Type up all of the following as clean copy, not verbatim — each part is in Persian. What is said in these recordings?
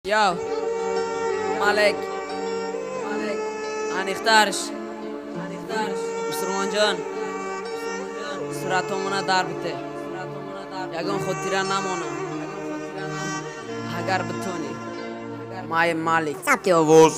Yo, Malek, aniqtarsh, Muslimonjon, suratomuna dar bitte. Yagon khotira namona. Agar bitoni. May Malik. Yavaş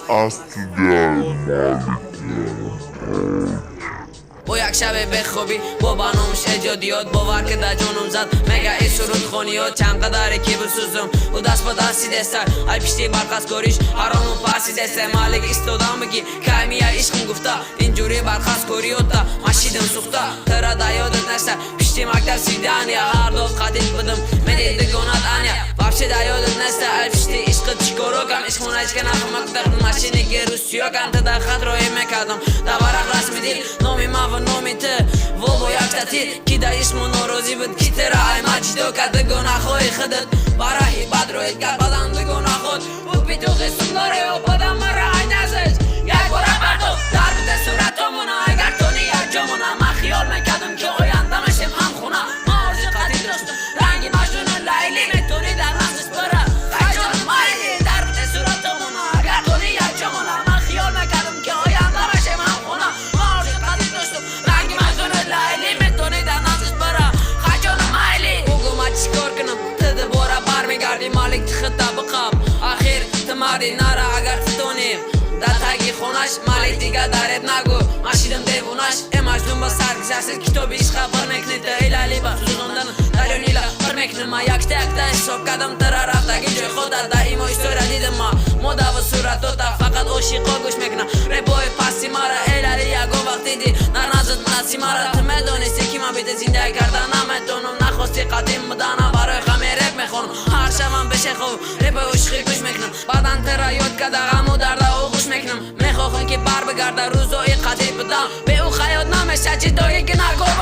با یک شب بخوابی با برنامش اجادیات باور که در جانم زد مگه ای سرود خونیات چند قدره که بسوزم و دست با دستی دستر ای پشتی برقص کاریش حرام و پرسی دسته مالک استودم بگی کمیه عشقم گفته اینجوری برقص کاریاتا مشیدم سوخته ترا دا یادت نشته پشتی مکتب سیدن یا هر دوست قدید بدم مدید دگونت انیا وابشه دا یادت نشته ای پشتی عشقت چیکارو کم عشق مونه عشق نفهمک در ماشینی که روسیا کن تا در خط روی میکردم دا برق رسمی دیل نامی ما و نامی ته و با یک تطیر کی دا عشق ناراضی بود کی ترا ای مجدو کرد گناه خوی خودت برای بد رویت کرد بدن گناه خود و پیتو قسم داره و بدن مرا ای نزش یک باره بردو در بده صورتمونه اگر تو نی یک جامونه من خیال میکردم که آیندمشم هم خونه ما عرض قدید داشتم رنگی مجنون لیلی میتونی در نفسش بره خیجان مایلی در بده صورتمونه اگر تو نی یک جامونه من خیال میکردم که آیندمشم هم خونه ما عرض قدید داشتم رنگی مجنون لیلی میتونی در نفسش بره خیجان مایلی بگو من چیکار کنم تده باره برمیگردی مالک تخطه بقاب آخر تمردی نره اگر تتونیم در تاگی خونش مالک دیگه دارد نگو ماشیدم دیوونش مجنون با سرگزشت کتابی عشق پر میکنی تا ایلالی با سوزندن دلیونیلا پر میکنی ما یک تک تا حساب کردم ترا رفتگی جای خودت دا ایما اشتوره دیدم ما دا و صورتو تا فقط عاشقا گوش میکنم ربای پسی مارا ایلالی یکو وقتی دی نرنزد منسی مارا تو میدونستی که من بیده زنده کردن نمیتونم نخواستی قدیم بدانم برای خمی رب میخونم هر شبم بشه خوب ربای عشقی گوش میکنم بعدن ترا یاد کرده غم و درده و گوش میکنم میخواهم که بر بگرده روزای قدیر بدم به او خیاط نمیشه جدایی که نگو